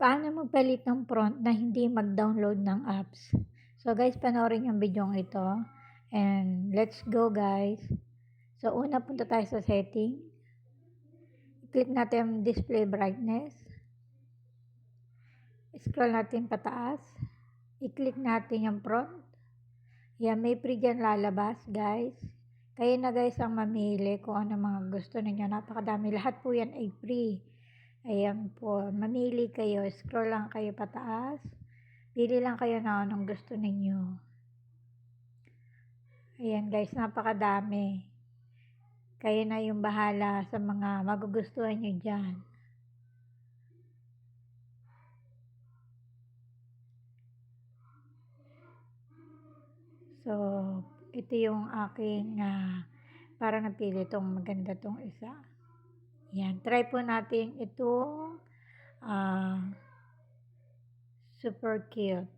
Paano magpalit ng prompt na hindi mag-download ng apps? So guys, panoorin yung videong ito and let's go guys. So una, punta tayo sa setting. Click natin yung display brightness. Scroll natin pataas. I-click natin yung prompt. Yan, may free dyan lalabas guys. Kayo na guys ang mamili kung ano mga gusto ninyo. Napakadami. Lahat po yan ay free. Ayan po. Mamili kayo. Scroll lang kayo pataas. Pili lang kayo na anong gusto ninyo. Ayan guys, napakadami. Kayo na yung bahala sa mga magugustuhan nyo dyan. So, ito yung aking para napili itong maganda tong isa. Yan, try po natin itong super cute.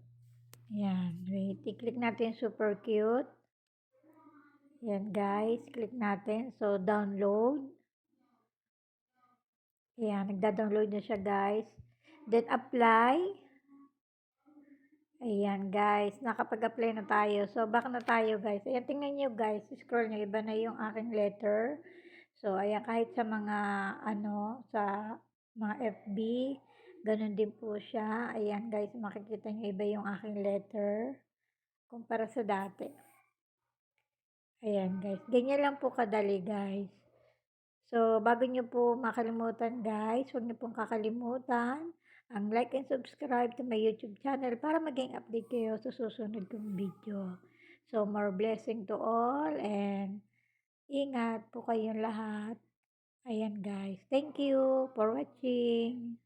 Yan, wait, i-click natin super cute. Yan guys, click natin. So, download. Yan, nagda-download na siya guys. Then, apply. Ayan guys, nakapag-apply na tayo. So, back na tayo guys. Ayan, tingnan nyo guys. Scroll nyo, iba na yung aking letter. So, ayan, kahit sa mga, sa mga FB, ganun din po siya. Ayan guys, makikita nyo, iba yung aking letter kumpara sa dati. Ayan guys, ganyan lang po kadali guys. So, bago nyo po makalimutan guys, huwag nyo pong kakalimutan ang like and subscribe to my YouTube channel para maging update kayo sa susunod kong video. So, more blessing to all and ingat po kayong lahat. Ayan guys. Thank you for watching.